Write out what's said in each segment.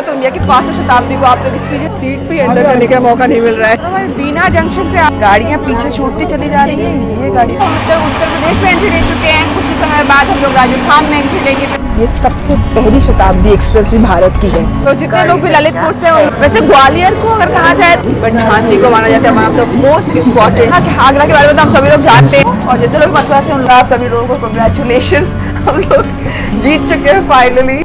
तो इंडिया की फास्ट शताब्दी को आप लोग एक्सपीरियंस सीट पे एंटर करने का मौका नहीं मिल रहा है। तो भाई बीना जंक्शन पे गाड़ियाँ पीछे छूटती चली जा रही है। ये गाड़ी उत्तर प्रदेश में एंट्री ले चुके हैं। कुछ ही समय बाद हम लोग राजस्थान में एंट्री लेंगे। ये सबसे पहली शताब्दी एक्सप्रेस भी भारत की है। तो जितने लोग भी ललितपुर से, वैसे ग्वालियर को अगर कहा जाए, बट झांसी को माना जाता है one of the most important. Agra के बारे में तो हम सभी लोग जानते हैं, और जितने लोग मथुरा से, उन सभी लोगों को कंग्रेचुलेशंस, हम लोग जीत चुके हैं फाइनली।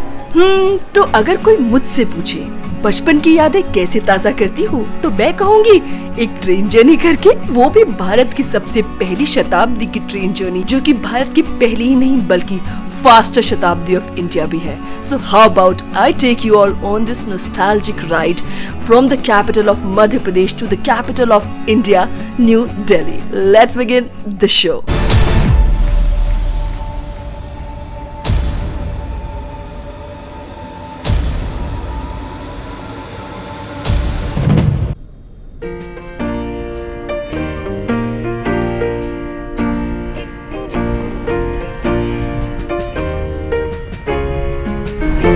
तो अगर कोई मुझसे पूछे बचपन की यादें कैसे ताज़ा करती हूँ, तो मैं कहूँगी एक ट्रेन जर्नी करके, वो भी भारत की सबसे पहली शताब्दी की ट्रेन जर्नी, जो कि भारत की पहली ही नहीं बल्कि फास्टर शताब्दी ऑफ इंडिया भी है। So how about I take you all on this nostalgic ride from the capital of Madhya Pradesh to the capital of India, New Delhi. Let's begin the show.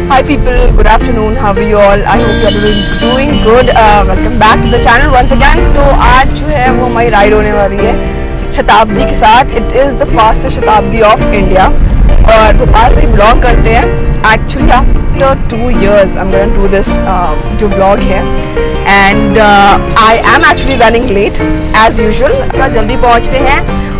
Hi people, good afternoon. How are you all? I hope you are doing good. Welcome back to the channel once again. तो आज जो है वो हमारी ride होने वाली है शताब्दी के साथ। It is the fastest शताब्दी of India और भोपाल से बिलोंग करते हैं। Actually after 2 years I'm going to do this जो vlog है, and I am actually running late as usual। जल्दी पहुँचते हैं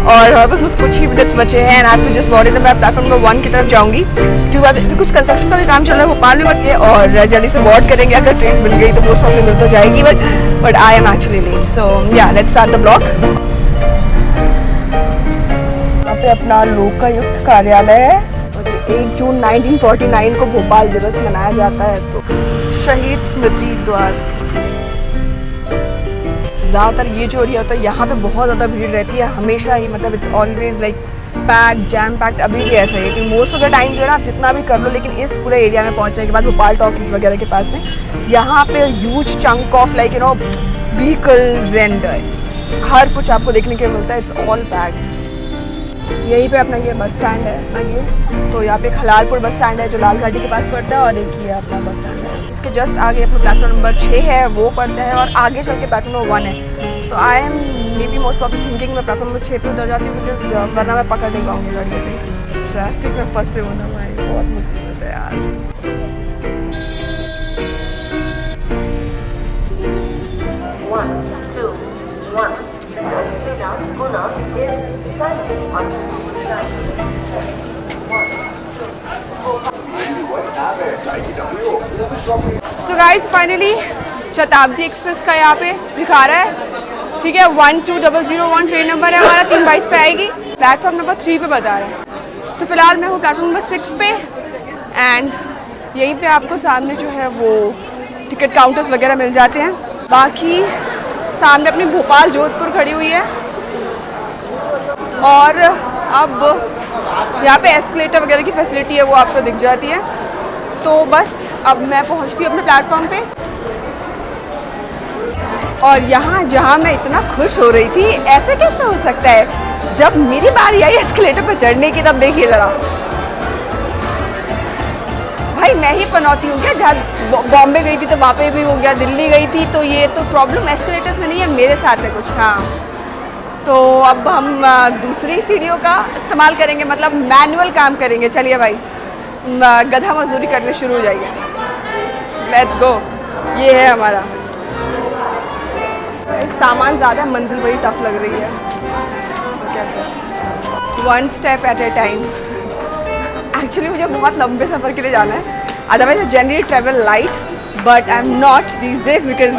और बस कुछ ही मिनट्स बचे हैं। And I have to just board in. मैं प्लेटफॉर्म नंबर 1 की तरफ जाऊंगी क्योंकि अभी कुछ कंस्ट्रक्शन का भी काम चल रहा है भोपाल में बढ़ के, और जल्दी से बोर्ड करेंगे। अगर ट्रेन मिल गई तो मोस्ट प्रॉब्ली मिल तो जाएगी, but I am actually late. So yeah let's start the blog. यहाँ पे अपना लोकायुक्त कार्यालय है और 1 जून 1949 को भोपाल दिवस मनाया जाता है। तो शहीद स्मृति द्वार, ज़्यादातर ये जो एरिया होता है यहाँ पे बहुत ज़्यादा भीड़ रहती है हमेशा ही। मतलब it's always like packed, jam packed. अभी भी ऐसा है कि मोस्ट ऑफ द टाइम जो है ना, आप जितना भी कर लो, लेकिन इस पूरे एरिया में पहुँचने के बाद भोपाल टॉकीज वगैरह के पास में यहाँ पे huge chunk of like you know vehicles and हर कुछ आपको देखने के मिलता है। It's all packed. यहीं पे अपना ये बस स्टैंड है ना, ये तो यहाँ पे खलालपुर बस स्टैंड है जो लाल घाटी के पास पड़ता है, और एक ये अपना बस स्टैंड है। इसके जस्ट आगे अपना प्लेटफॉर्म नंबर 6 है, वो पड़ता है, और आगे चल के प्लेटफॉर्म नंबर 1 है। तो I M may be most probably thinking मैं प्लेटफॉर्म नंबर 6 पे उतर जाती हूँ, बिकॉज वरना मैं पकड़ नहीं पाऊँगी गाड़ी पे। ट्रैफिक में फंसे होना भाई बहुत मुसीबत है यार। सो गाइज फाइनली शताब्दी एक्सप्रेस का यहाँ पे दिखा रहा है, ठीक है। 12001 ट्रेन नंबर है हमारा, 3:22 पे आएगी। प्लेटफॉर्म नंबर 3 पे बता रहा है। तो फिलहाल मैं हूँ प्लेटफॉर्म नंबर 6 पे, एंड यहीं पे आपको सामने जो है वो टिकट काउंटर्स वगैरह मिल जाते हैं। बाकी सामने अपनी भोपाल जोधपुर खड़ी हुई है, और अब यहाँ पे एस्केलेटर वगैरह की फैसिलिटी है वो आपको दिख जाती है। तो बस अब मैं पहुँचती हूँ अपने प्लेटफॉर्म पे, और यहाँ जहाँ मैं इतना खुश हो रही थी, ऐसे कैसे हो सकता है, जब मेरी बारी आई एस्केलेटर पे चढ़ने की, तब देखिए ज़रा भाई मैं ही पनौती हूँ क्या। जहाँ बॉम्बे गई थी तो वहाँ पे भी हो गया, दिल्ली गई थी तो ये तो प्रॉब्लम एस्केलेटर्स में नहीं है, मेरे साथ है कुछ। हाँ, तो अब हम दूसरी सीढ़ियों का इस्तेमाल करेंगे, मतलब मैनुअल काम करेंगे। चलिए भाई, गधा मजदूरी करने शुरू हो जाइए। Let's go. ये है हमारा सामान, ज़्यादा मंजिल बड़ी टफ लग रही है। One step at A time. Actually मुझे बहुत लंबे सफ़र के लिए जाना है, otherwise I generally travel light, but I am not these days because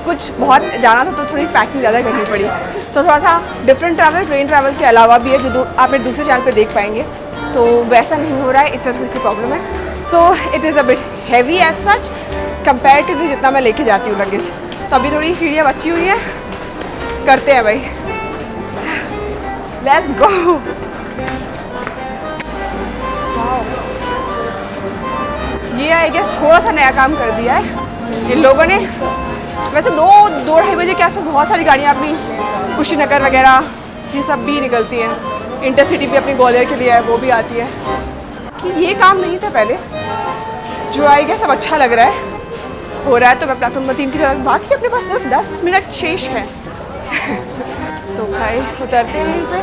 कुछ बहुत जाना था तो थोड़ी पैकिंग ज़्यादा करनी पड़ी। तो थोड़ा सा डिफरेंट ट्रैवल, ट्रेन ट्रैवल के अलावा भी है, जो आप मेरे दूसरे चैनल पे देख पाएंगे। तो वैसा नहीं हो रहा है, इससे थोड़ी सी प्रॉब्लम है। So it is a bit heavy as such comparatively जितना मैं लेके जाती हूँ लगेज। तो अभी थोड़ी सीढ़ियाँ बची हुई हैं, करते हैं भाई। Let's go. ये आई गेस थोड़ा सा नया काम कर दिया है इन लोगों ने। वैसे 2-2:30 बजे के आसपास बहुत सारी गाड़ियाँ अपनी कुशीनगर वगैरह ये सब भी निकलती हैं। इंटरसिटी भी अपनी ग्वालियर के लिए है, वो भी आती है। कि ये काम नहीं था पहले, जो आई गया सब अच्छा लग रहा है, हो रहा है। तो मैं प्लेटफॉर्म नंबर 3 की तरफ, बाकी अपने पास सिर्फ 10 मिनट शेष है। तो भाई उतरते हैं यहीं पे।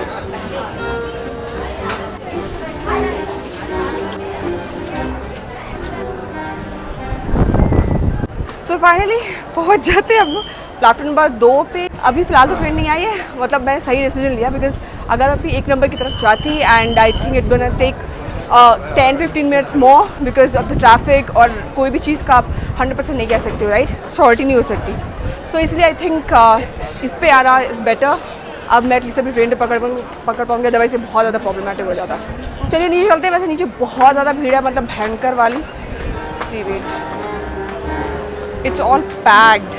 सो फाइनली पहुंच जाते हैं हम लोग प्लेटफॉर्म नंबर 2 पे। अभी फ़िलहाल तो ट्रेन नहीं आई है, मतलब मैं सही डिसीजन लिया, बिकॉज अगर अभी 1 नंबर की तरफ जाती and I think it gonna take 10-15 minutes more because of the traffic, और कोई भी चीज़ का आप 100% नहीं कह सकते हो, राइट, श्योरिटी नहीं हो सकती। तो इसलिए आई थिंक इस पे आना इज़ बेटर। अब मैं एटलीस्ट अपनी ट्रेन पकड़ पाऊँगी, अदरवाइज ये बहुत ज़्यादा प्रॉब्लमेटिक हो जाता। चलिए नीचे चलते हैं। वैसे नीचे बहुत ज़्यादा भीड़ है, मतलब भयंकर वाली। सी वेट, इट्स ऑल पैक्ड।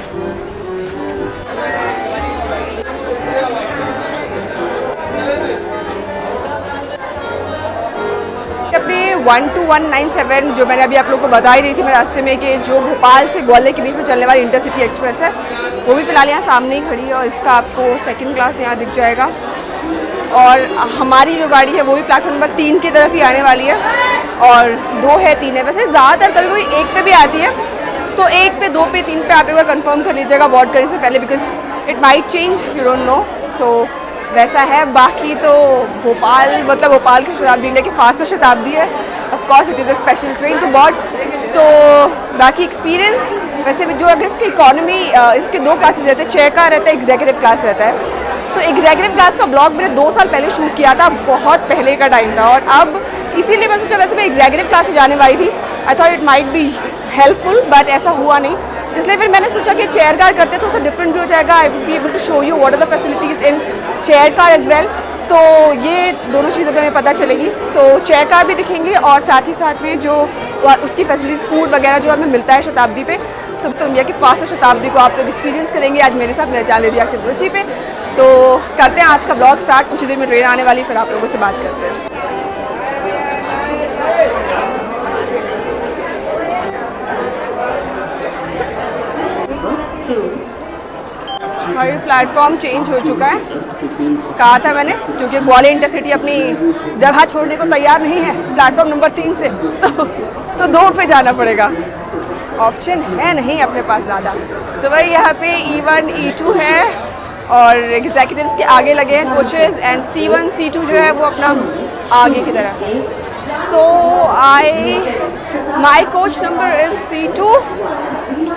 अपने 12197 जो मैंने अभी आप लोगों को बता ही रही थी मैं रास्ते में, कि जो भोपाल से ग्वालियर के बीच में चलने वाली इंटरसिटी एक्सप्रेस है, वो भी फिलहाल यहाँ सामने ही खड़ी है, और इसका आपको सेकंड क्लास यहाँ दिख जाएगा। और हमारी जो गाड़ी है वो भी प्लेटफॉर्म नंबर 3 की तरफ ही आने वाली है, और 2 है 3 है। वैसे ज़्यादातर कभी कोई 1 पे भी आती है, तो 1 पे 2 पे 3 पे आप एक बार कन्फर्म कर लीजिएगा बोर्ड करने से पहले, because it might change, you don't know. So वैसा है। बाकी तो भोपाल, मतलब भोपाल की शताब्दी इंडिया की फास्टेस्ट शताब्दी है, of course it is a special train to board. तो बाकी एक्सपीरियंस वैसे भी जो अगर इसकी इकॉनमी, इसके 2 क्लासेस रहते हैं, चेयर का रहता है, एग्जीक्यूटिव क्लास रहता है। तो एग्जीक्यूटिव क्लास का ब्लॉग मैंने 2 साल पहले शूट किया था, बहुत पहले का टाइम था, और अब इसीलिए मैं सोचा, वैसे मैं एग्जीक्यूटिव क्लास से जाने वाली थी, I thought it might be helpful, but ऐसा हुआ नहीं। इसलिए फिर मैंने सोचा कि चेयर कार करते तो डिफरेंट भी हो जाएगा। I will be able to show you what are the facilities in chair car as well. तो ये दोनों चीज़ें हमें पता चलेगी। तो चेयर कार भी दिखेंगे, और साथ ही साथ में जो उसकी फैसिलिटीज़, फूड वगैरह जो हमें मिलता है शताब्दी पे, तो इंडिया की फास्ट शताब्दी को आप लोग एक्सपीरियंस करेंगे आज मेरे साथ, मेरे चैनल रिएक्टिव रुचि पे। तो करते हैं आज का ब्लॉग स्टार्ट। कुछ देर में ट्रेन आने वाली, फिर आप लोगों से बात करते हैं। भाई प्लेटफॉर्म चेंज हो चुका है, कहा था मैंने, क्योंकि ग्वालियर इंटरसिटी अपनी जगह छोड़ने को तैयार नहीं है प्लेटफॉर्म नंबर 3 से, तो 2 पे जाना पड़ेगा। ऑप्शन है नहीं अपने पास ज़्यादा। तो भाई यहाँ पे E1 E2 है, और एग्जीक्यूटिव्स के आगे लगे हैं कोचेस, एंड C1 C2 जो है वो अपना आगे की तरफ। So my coach number is C2,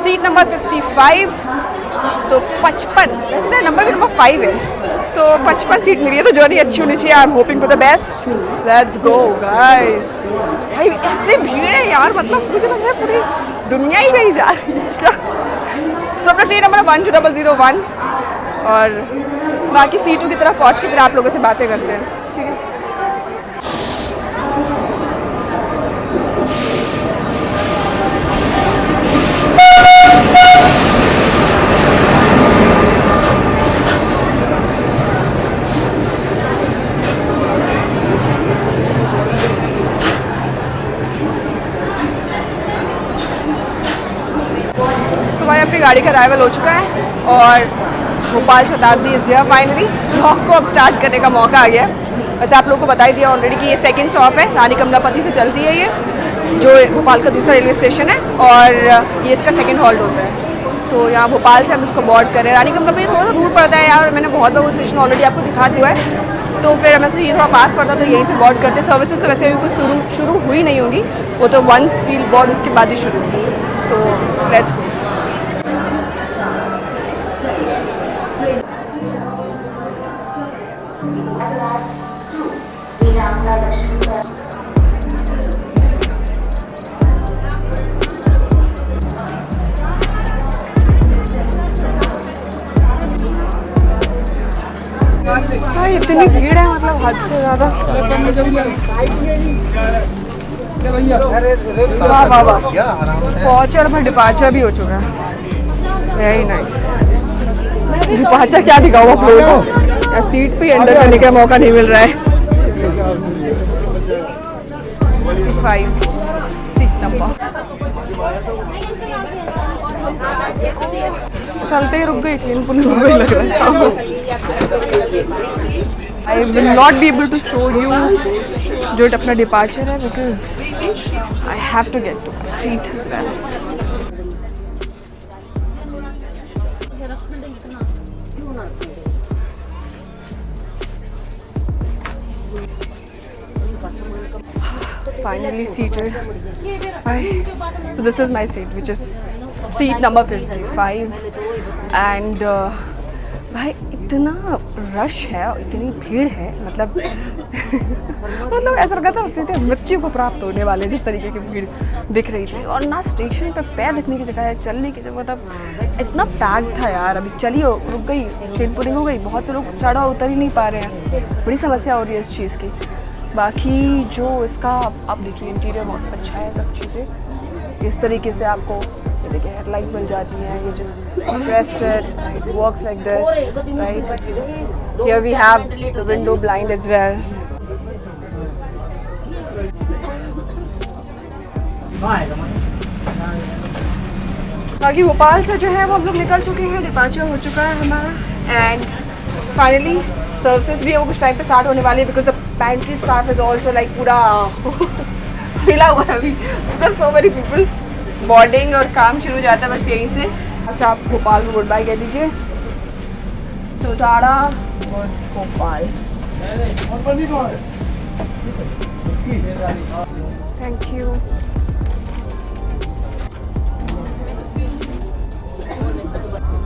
seat number 55, तो 55, वैसे मेरा नंबर भी नंबर 5 है, तो 55 सीट मिली है, तो जर्नी अच्छी होनी चाहिए। I am hoping for the best. Let's go guys. भाई ऐसे भीड़ है यार, मतलब मुझे लग रहा है पूरी दुनिया ही कहीं जा रही है। तो अपना ट्रेन नंबर 12001, और बाकी C2 की तरफ पहुँच के फिर आप लोगों से बातें करते हैं, ठीक है। अपनी गाड़ी का अराइवल हो चुका है, और भोपाल शताब्दी इज़ हियर फाइनली। ब्लॉग को अब स्टार्ट करने का मौका आ गया। वैसे आप लोगों को बता ही दिया ऑलरेडी कि ये सेकंड स्टॉप है, रानी कमलापति से चलती है ये, जो भोपाल का दूसरा रेलवे स्टेशन है, और ये इसका सेकंड हॉल्ट होता है। तो यहाँ भोपाल से हम इसको बोर्ड करें। रानी कमलापति थोड़ा सा दूर पड़ता है यार, और मैंने बहुत बार वो स्टेशन ऑलरेडी आपको दिखा दिया है, तो फिर हमें से ये थोड़ा पास पड़ता है, तो यहीं से बोर्ड करते। सर्विसेज तो वैसे भी कुछ शुरू हुई नहीं होगी, वो तो वंस फील बोर्ड उसके बाद ही शुरू होगी। तो लेट्स गो। इतनी भीड़ है, मतलब हद से ज़्यादा। वाह वाह वाह, पहुँचे और फिर डिपार्चर भी हो चुका है। Very nice. डिपार्चर क्या दिखाऊँ आप लोगों को, या सीट पे एंटर करने का मौका नहीं मिल रहा है। 55 सीट नंबर। चलते ही रुक गई, ट्रेन पुलिस रुक गई लग रहा है। I will not be able to show you जो अपना डिपार्चर है, because I have to get to seat finally seated. So this is my seat, which is seat number 55 and भाई इतना रश है और इतनी भीड़ है मतलब मतलब ऐसा लगा था सीधे मृत्यु को प्राप्त होने वाले जिस तरीके की भीड़ दिख रही थी। और ना स्टेशन पे पैर रखने की जगह है, चलने की जगह, मतलब इतना पैक था यार। अभी चलिए रुक गई, ट्रेन पुलिंग हो गई, बहुत से लोग चढ़ा उतर ही नहीं पा रहे हैं, बड़ी समस्या हो रही है इस चीज़ की। बाकी जो इसका आप देखिए इंटीरियर बहुत अच्छा है, सब चीज़ें इस तरीके से आपको ये देखिए हेडलाइट मिल जाती हैं, ये just press it works like this right. Here we have the window blind as well. बाकी भोपाल से जो है वो हम लोग निकल चुके हैं, डिपार्चर हो चुका है हमारा एंड फाइनली सर्विसेज भी है वो कुछ टाइम पे स्टार्ट होने वाली है because the pantry staff is also like पूरा मिला हुआ है अभी, सो मेनी पीपल बोर्डिंग और काम शुरू हो जाता है बस यहीं से। अच्छा आप भोपाल को गुड बाय कह दीजिए। सो टाटा भोपाल, थैंक यू।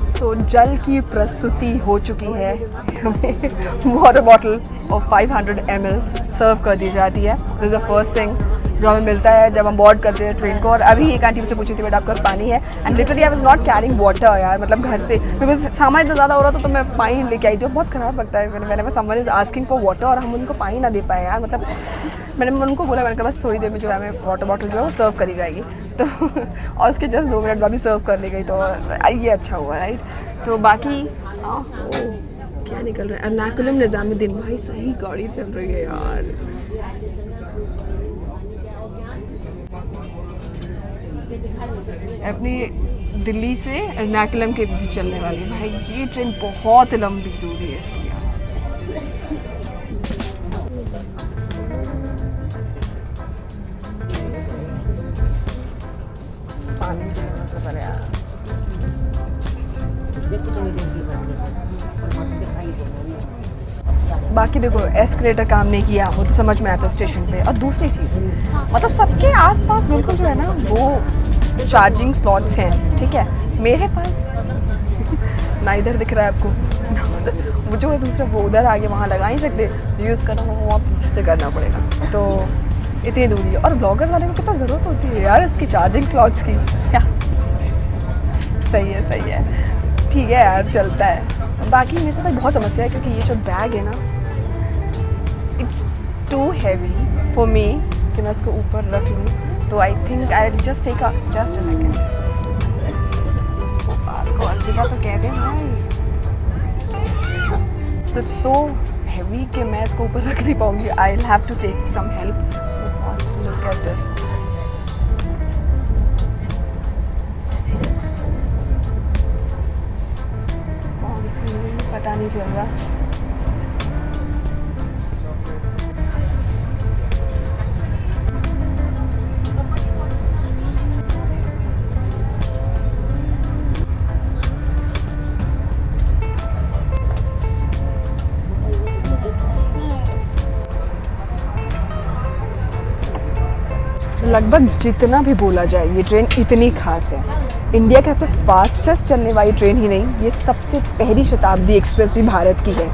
सो जल की प्रस्तुति हो चुकी है, हमें वाटर बॉटल ऑफ 500 ml सर्व कर दी जाती है। This is the first thing जो हमें मिलता है जब हम बोर्ड करते हैं ट्रेन को। और अभी एक आंटी मुझसे पूछी थी बेटा आपका पानी है, and literally I was not carrying water यार, मतलब घर से बिकॉज सामान इतना ज़्यादा हो रहा था तो मैं पानी लेके आई थी। बहुत ख़राब लगता है मैंने someone is asking for water और हम उनको पानी ना दे पाए यार, मतलब मैंने उनको बोला, मैंने कहा बस थोड़ी देर में जो है हमें वाटर बॉटल जो है वो सर्व करी जाएगी तो और उसके जस्ट 2 मिनट बाद भी सर्व करने गई तो ये अच्छा हुआ राइट। तो बाकी क्या निकल रहा है, एर्नाकुलम निज़ामुद्दीन, भाई सही गाड़ी चल रही है यार। अपनी दिल्ली से एर्नाकुलम के भी चलने वाली है भाई, ये ट्रेन बहुत लंबी दूरी है इसकी यार। पानी से पहले यार बाकी देखो एस्केलेटर काम नहीं किया वो तो समझ में आता स्टेशन पे। और दूसरी चीज़ मतलब सबके आसपास बिल्कुल जो है ना वो चार्जिंग स्लॉट्स हैं, ठीक है। मेरे पास ना इधर दिख रहा है आपको वो जो है दूसरा वो उधर आगे वहाँ लगा नहीं सकते, यूज़ करना हो वहाँ पीछे से करना पड़ेगा, तो इतनी दूरी है। और ब्लॉगर वाले को कितना ज़रूरत होती है यार इसकी चार्जिंग स्लॉट्स की। सही है ठीक है यार चलता है। बाकी मेरे साथ बहुत समस्या है क्योंकि ये जो बैग है ना it's too heavy for me कि मैं उसको ऊपर रख लूँ, तो I think I just take just a second. को अलविदा तो कह दें भाई, तो इट्स सो हैवी कि मैं इसको ऊपर रख नहीं पाऊँगी। I will have to take some help. Look at this, कौन सी पता नहीं चल रहा। लगभग जितना भी बोला जाए ये ट्रेन इतनी खास है। इंडिया का तो फास्टेस्ट चलने वाली ट्रेन ही नहीं, ये सबसे पहली शताब्दी एक्सप्रेस भी भारत की है।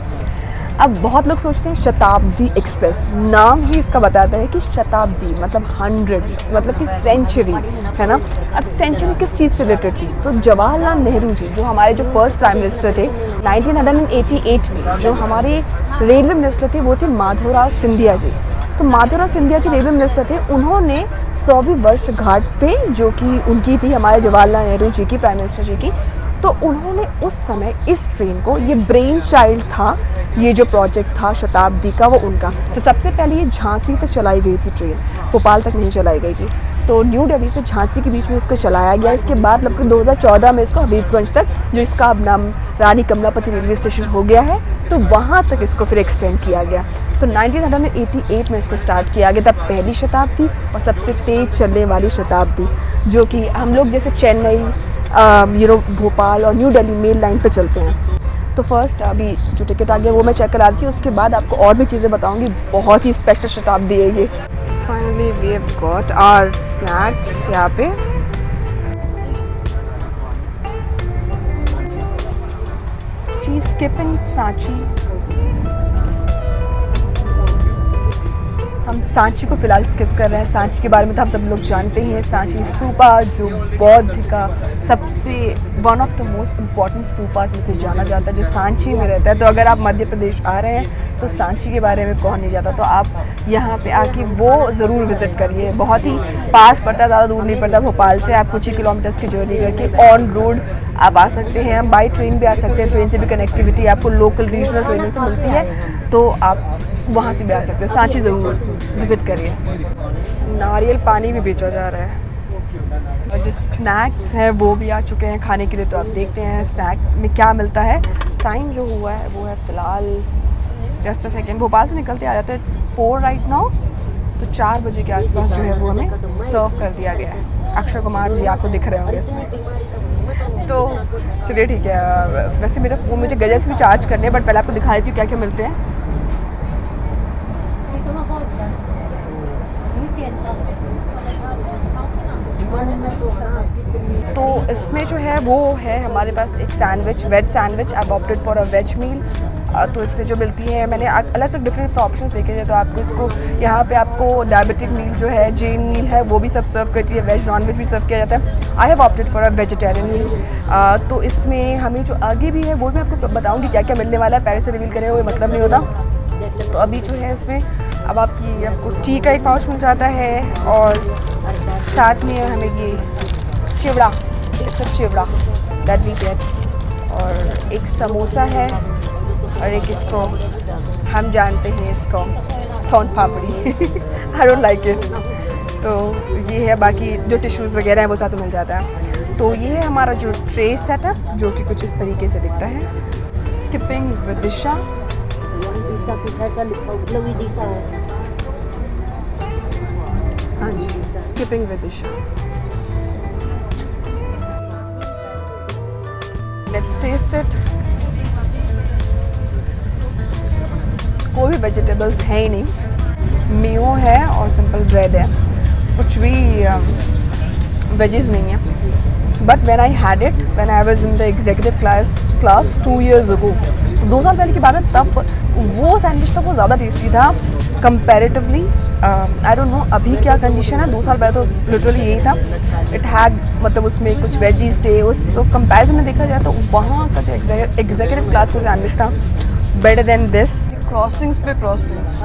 अब बहुत लोग सोचते हैं शताब्दी एक्सप्रेस, नाम ही इसका बताता है कि शताब्दी मतलब 100 मतलब कि सेंचुरी है ना। अब सेंचुरी किस चीज़ से रिलेटेड थी, तो जवाहरलाल नेहरू जी जो हमारे जो फर्स्ट प्राइम मिनिस्टर थे 1988 में, जो हमारे रेलवे मिनिस्टर थे वो थे माधवराव सिंधिया जी। तो माधवराव सिंधिया जी रेलवे मिनिस्टर थे, उन्होंने 100वीं वर्षगांठ पे जो कि उनकी थी हमारे जवाहरलाल नेहरू जी की, प्राइम मिनिस्टर जी की, तो उन्होंने उस समय इस ट्रेन को, ये ब्रेन चाइल्ड था, ये जो प्रोजेक्ट था शताब्दी का वो उनका। तो सबसे पहले ये झांसी तक चलाई गई थी ट्रेन, भोपाल तक नहीं चलाई गई थी। तो तो न्यू दिल्ली से झांसी के बीच में इसको चलाया गया। इसके बाद लगभग 2014 में इसको हबीबगंज तक, जो इसका अब नाम रानी कमलापति रेलवे स्टेशन हो गया है, तो वहाँ तक इसको फिर एक्सटेंड किया गया। तो 1988 में इसको स्टार्ट किया गया था, पहली शताब्दी और सबसे तेज़ चलने वाली शताब्दी, जो कि हम लोग जैसे चेन्नई, भोपाल और न्यू दिल्ली मेल लाइन पे चलते हैं। तो फर्स्ट अभी जो टिकट आ गया वो मैं चेक करा दी, उसके बाद आपको और भी चीज़ें बताऊंगी। बहुत ही स्पेशल शताब्दी है ये। Finally we have got our snacks यहाँ पे। She is skipping Sanchi. हम सांची को फिलहाल स्किप कर रहे हैं। सांची के बारे में तो हम सब लोग जानते ही हैं। सांची स्तूपा जो बौद्ध का सबसे one of the most important stupas में से जाना जाता है, जो सांची में रहता है। तो अगर आप मध्य प्रदेश आ रहे हैं तो सांची के बारे में कौन नहीं जाता, तो आप यहाँ पे आके वो ज़रूर विज़िट करिए। बहुत ही पास पड़ता है, ज़्यादा दूर नहीं पड़ता भोपाल से। आप कुछ ही किलोमीटर्स की जर्नी करके ऑन रोड आप आ सकते हैं। बाई ट्रेन भी आ सकते हैं, ट्रेन से भी कनेक्टिविटी आपको लोकल रीजनल ट्रेनों से मिलती है, तो आप वहाँ से भी आ सकते हैं। सांची ज़रूर विज़िट करिए। नारियल पानी भी बेचा जा रहा है और जो स्नैक्स हैं वो भी आ चुके हैं खाने के लिए। तो आप देखते हैं स्नैक में क्या मिलता है। टाइम जो हुआ है वो है फ़िलहाल जस्ट अ सेकेंड, भोपाल से निकलते आ जाते हैं 4 राइट नाउ, तो 4 बजे के आसपास जो है वो हमें सर्व कर दिया गया है। अक्षय कुमार जी आपको दिख रहे होंगे इसमें। तो चलिए ठीक है। वैसे मेरा फ़ोन मुझे गजर से भी चार्ज करने हैं, बट पहले आपको दिखा देती हूँ क्या क्या मिलते हैं। तो इसमें जो है वो है हमारे पास एक sandwich, veg sandwich. I opted for a veg meal. तो इसमें जो मिलती है, मैंने अलग अलग डिफरेंट ऑप्शंस देखे थे। तो आपको इसको यहाँ पे आपको डायबिटिक मील जो है, जैन मील है, वो भी सब सर्व करती है। वेज नॉन वेज भी सर्व किया जाता है। I have opted for a vegetarian meal. तो इसमें हमें जो आगे भी है वो मैं आपको बताऊँगी क्या क्या मिलने वाला है। पहले से रिवील करें हुए मतलब नहीं होता। तो अभी जो है इसमें अब आपको टी का एक पाउच मिल जाता है और साथ में हमें ये chivda, it's a chivda that we get, और एक समोसा है और एक इसको हम जानते हैं इसको soan papdi. I don't like it. तो ये है, बाकी जो टिश्यूज़ वगैरह हैं वो साथ मिल जाता है। तो ये है हमारा जो ट्रे सेटअप, जो कि कुछ इस तरीके से दिखता है। Skipping with Disha. हाँ जी, skipping with Disha. Let's test it. कोई भी वेजिटेबल्स है ही नहीं, मेयो है और सिंपल ब्रेड है, कुछ भी वेजेस नहीं है। But when I had it when I was in the executive class 2 years ago, 2 साल पहले की बात है, तब वो सैंडविच था वो ज़्यादा टेस्टी था कंपैरेटिवली। आई डोंट नो अभी क्या कंडीशन है। 2 साल पहले तो लिटरली यही था। इट हैड मतलब उसमें कुछ वेजीज थे, उस तो कंपैरिजन में देखा जाए तो वहाँ का जो एग्जीक्यूटिव क्लास का सैंडविच था बेटर देन दिस। क्रॉसिंग्स पे क्रॉसिंग्स।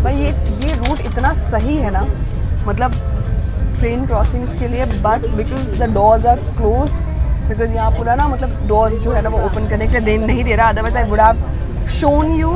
भाई ये रूट इतना सही है ना, मतलब ट्रेन क्रॉसिंग्स के लिए, but because the doors are closed, because यहाँ पूरा ना मतलब डोर्स जो है ना वो ओपन करने के लिए नहीं दे रहा। Otherwise I would have shown you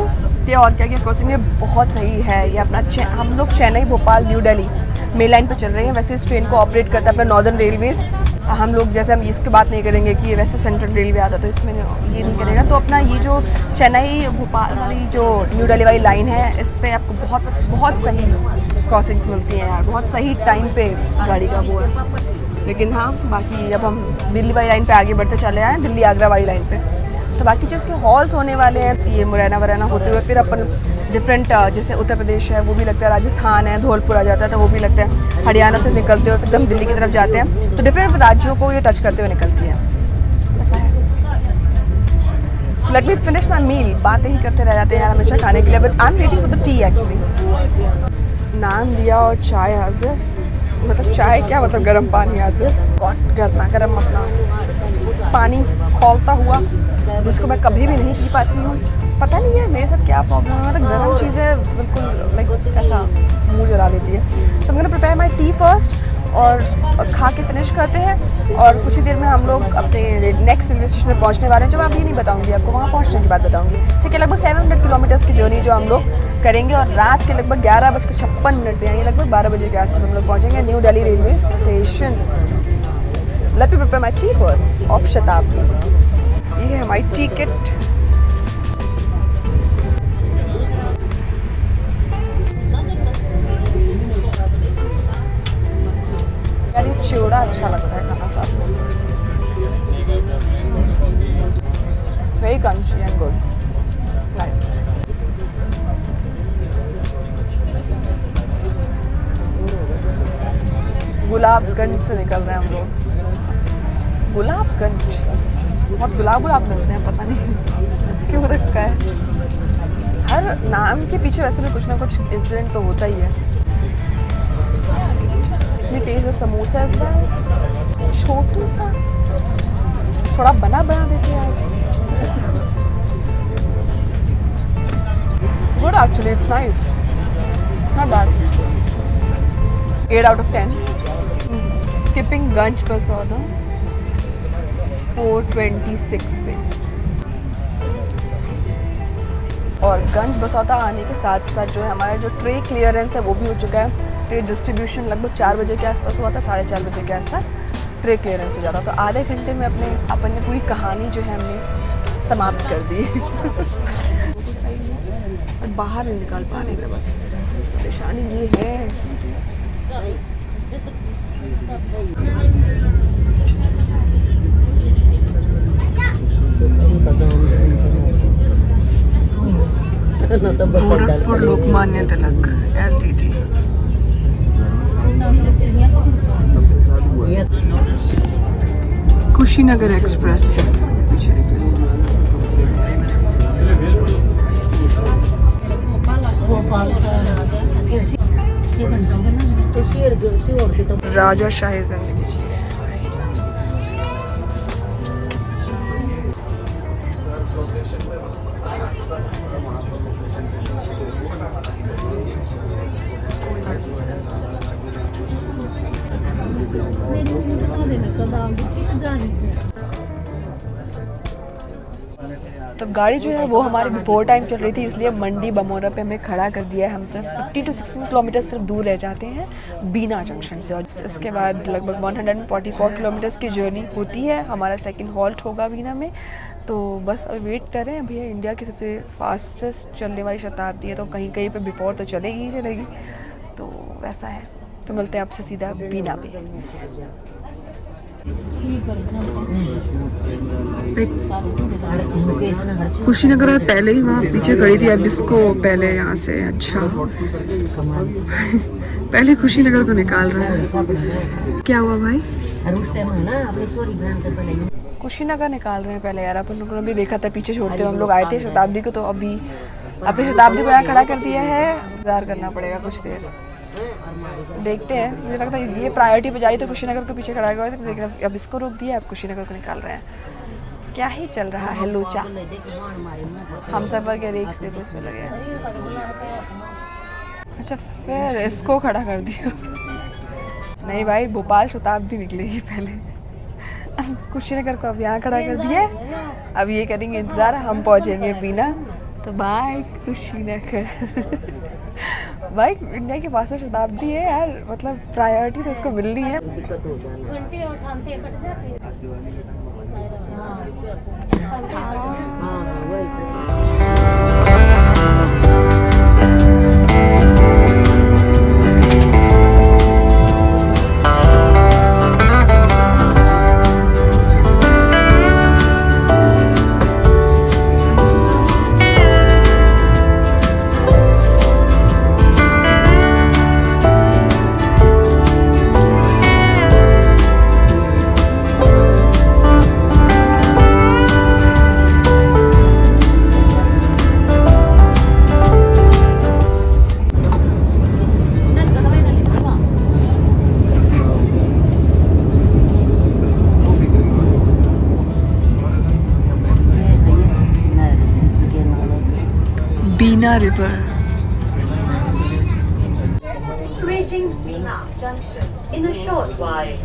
थे। और क्या क्या क्रॉसिंग ये बहुत सही है। ये अपना हम लोग चेन्नई, भोपाल, न्यू दिल्ली मेल लाइन पर चल रहे हैं। वैसे इस ट्रेन को ऑपरेट करता है अपना नॉर्दर्न रेलवेज़। हम लोग जैसे हम इसकी बात नहीं करेंगे कि वैसे सेंट्रल रेलवे आता तो इसमें ये नहीं करेगा। तो अपना ये जो चेन्नई भोपाल वाली जो न्यू दिल्ली वाली लाइन है, इस पर आपको बहुत बहुत सही क्रॉसिंग्स मिलती हैं यार, बहुत सही टाइम पे गाड़ी का वो है। लेकिन हाँ, बाकी अब हम दिल्ली वाली लाइन पे आगे बढ़ते चले आए हैं, दिल्ली आगरा वाली लाइन पे। तो बाकी जो इसके हॉल्स होने वाले हैं, ये मुरैना वरैना होते हुए फिर अपन डिफरेंट, जैसे उत्तर प्रदेश है वो भी लगता है, राजस्थान है, धौलपुर आ जाता है तो वो भी लगता है, हरियाणा से निकलते हुए फिर हम दिल्ली की तरफ जाते हैं। तो डिफरेंट राज्यों को ये टच करते हुए निकलती है, ऐसा है। So let me finish my meal. बातें ही करते रह जाते हैं यार हमेशा खाने के लिए, but I am waiting for the tea actually. Naan दिया और चाय हाजिर, मतलब चाय क्या मतलब गर्म पानी हाजिर, गर्मा गर्म अपना पानी खौलता हुआ, जिसको मैं कभी भी नहीं पी पाती हूँ। पता नहीं है मेरे साथ क्या प्रॉब्लम है, मतलब गर्म चीज़ें बिल्कुल लाइक ऐसा मुंह जला देती है। So I am gonna prepare my tea first और खा के फिनिश करते हैं। और कुछ ही देर में हम लोग अपने नेक्स्ट रेलवे स्टेशन पर पहुंचने वाले हैं, जो मैं अभी नहीं बताऊंगी आपको, वहाँ पहुंचने की बात बताऊंगी। ठीक है, लगभग 700 किलोमीटर्स की जर्नी जो हम लोग करेंगे और रात के लगभग 11:56 पे यानी लगभग 12 बजे के आसपास हम लोग पहुँचेंगे new Delhi railway station. Let me prepare my tea first of शताब्दी। ये है हमारी टिकट। यार ये चिवड़ा अच्छा लगता है खाना साथ में, very crunchy and good, nice. Gulabganj से निकल रहे हैं हम लोग। गुलाबगंज बहुत गुलाब मिलते हैं, पता नहीं क्यों रखा है। हर नाम के पीछे वैसे भी कुछ ना कुछ इंसिडेंट तो होता ही है। इतनी टेस्ट है समोसा इस बार, छोटू सा, थोड़ा बना देते हैं यार। Good actually, it's nice, not bad. 8 out of 10। Skipping Ganj Basoda 426 पे। और गंज बसौदा आने के साथ साथ जो है हमारा जो ट्रे क्लियरेंस है वो भी हो चुका है। ट्रे डिस्ट्रीब्यूशन लगभग 4 बजे के आसपास हुआ था, 4:30 बजे के आसपास ट्रे क्लियरेंस हो जाता। तो आधे घंटे में अपन ने पूरी कहानी जो है हमने समाप्त कर दी। और बाहर नहीं निकाल पा रहे थे, बस परेशानी ये है। गोरखपुर लोकमान्य तिलक LTT। कुशीनगर एक्सप्रेस पीछे निकले। राजा शाही जिंदगी जी। तो गाड़ी जो है वो हमारे बिफोर टाइम चल रही थी, इसलिए मंडी बमोरा पे हमें खड़ा कर दिया है। हम सिर्फ 50 to 16 किलोमीटर सिर्फ दूर रह जाते हैं बीना जंक्शन से, और इसके बाद लगभग 144 किलोमीटर्स की जर्नी होती है। हमारा सेकंड हॉल्ट होगा बीना में। तो बस अभी वेट कर रहे हैं। अभी इंडिया की सबसे फास्टेस्ट चलने वाली शताब्दी है, तो कहीं कहीं पे बिफोर तो चलेगी ही चलेगी, तो वैसा है। तो मिलते हैं आपसे सीधा बीना पे। कुशीनगर में पहले ही वहाँ पीछे खड़ी थी, अब इसको पहले यहाँ से, अच्छा पहले कुशीनगर को निकाल रहा है। क्या हुआ भाई? कुशीनगर निकाल रहे हैं पहले यार। अपन लोगों ने भी देखा था पीछे छोड़ते हुए हम लोग आए थे शताब्दी को, तो अभी अपनी शताब्दी को यहाँ खड़ा कर दिया है। इंतजार करना पड़ेगा कुछ देर, देखते हैं। मुझे लगता है ये प्रायोरिटी पे जाई तो कुशीनगर को पीछे खड़ा हुआ था, लेकिन अब इसको रोक दिया, अब कुशीनगर को निकाल रहे हैं। क्या ही चल रहा है लोचा। हम सफर के रेक्स देखो इसमें लगे हैं। अच्छा फिर इसको खड़ा कर दिया। नहीं भाई, भोपाल शताब्दी निकलेगी पहले। अब कुशीनगर को अब यहाँ खड़ा कर दिया, अब ये करेंगे इंतज़ार, हम पहुँचेंगे बीना। तो बाय कुशीनगर। भाई इंडिया के पास शताब्दी है यार, मतलब प्रायोरिटी तो उसको मिलनी है। Bina River. Reaching Bina Junction in a short while.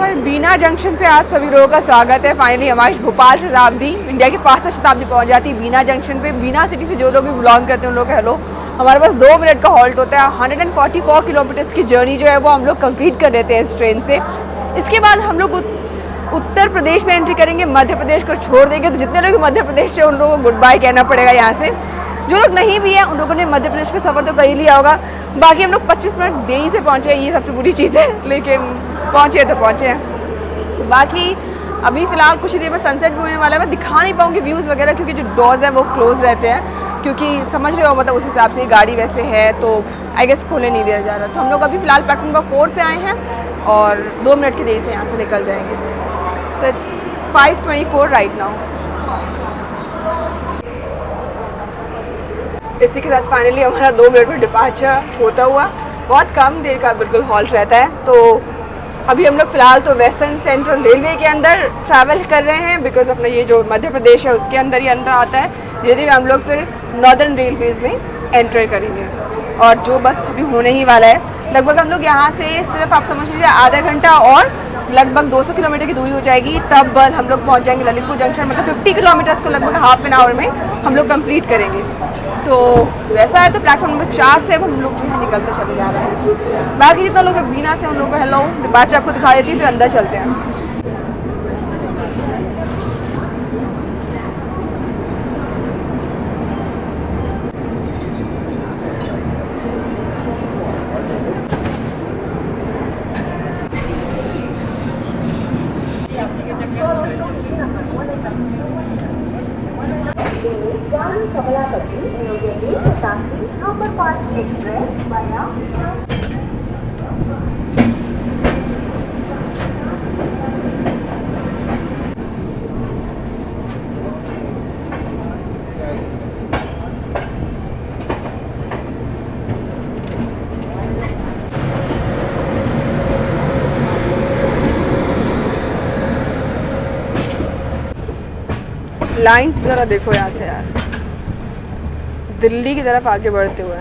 भाई बीना जंक्शन पे आप सभी लोगों का स्वागत है। फाइनली हमारी भोपाल शताब्दी इंडिया की फास्टेस्ट शताब्दी पहुंच जाती है बीना जंक्शन पे। बीना सिटी से जो लोग भी बिलोंग करते हैं उन लोग का हेलो। हमारे पास 2 मिनट का हॉल्ट होता है। 144 किलोमीटर्स की जर्नी जो है वो हम लोग कंप्लीट कर लेते हैं इस ट्रेन से। इसके बाद हम लोग उत्तर प्रदेश में एंट्री करेंगे, मध्य प्रदेश को छोड़ देंगे। तो जितने लोग मध्य प्रदेश से उन लोगों को गुड बाय कहना पड़ेगा यहाँ से। जो लोग नहीं भी हैं उन लोगों ने मध्य प्रदेश का सफ़र तो कर ही लिया होगा। बाकी हम लोग 25 मिनट देरी से पहुँचे, ये सबसे बुरी चीज़ है, लेकिन पहुँचे तो पहुँचे हैं। बाकी अभी फ़िलहाल कुछ ही देर में सनसेट भी होने वाला है। मैं दिखा नहीं पाऊँगी व्यूज़ वगैरह क्योंकि जो डोर्स हैं वो क्लोज रहते हैं, क्योंकि समझ रहे हो मतलब उस हिसाब से गाड़ी वैसे है तो आई गेस खोले नहीं दिया जा रहा। तो हमलोग अभी फ़िलहाल प्लेटफॉर्म नंबर 4 पे आए हैं और 2 मिनट की देरी से यहाँ से निकल जाएंगे। So it's 5:24 right now. इसी के साथ फाइनली हमारा 2 मिनट में डिपार्चर होता हुआ। बहुत कम देर का बिल्कुल हॉल्ट रहता है। तो अभी हम लोग फ़िलहाल तो वेस्टर्न सेंट्रल रेलवे के अंदर ट्रैवल कर रहे हैं, बिकॉज अपना ये जो मध्य प्रदेश है उसके अंदर ही अंदर आता है। धीरे धीरे हम लोग फिर नॉर्दर्न रेलवेज़ में एंटर करेंगे और जो बस अभी होने ही वाला है। लगभग हम लोग यहाँ से सिर्फ आप समझ लीजिए आधा घंटा और लगभग 200 किलोमीटर की दूरी हो जाएगी, तब हम लोग पहुँच जाएंगे ललितपुर जंक्शन। मतलब 50 किलोमीटर्स को लगभग हाफ एन आवर में हम लोग कंप्लीट करेंगे। तो वैसा है तो प्लेटफॉर्म नंबर 4 से अब हम लोग जो है निकलते चले जा रहे हैं। बाकी जितना लोग बीना से उन लोगों को हेलो डिपार्चर आपको दिखा देती है, फिर अंदर चलते हैं। कमलापति शताब्दी सुपरफास्ट एक्सप्रेस वाया लाइन्स ज़रा देखो यहाँ से यार, दिल्ली की तरफ आगे बढ़ते हुए।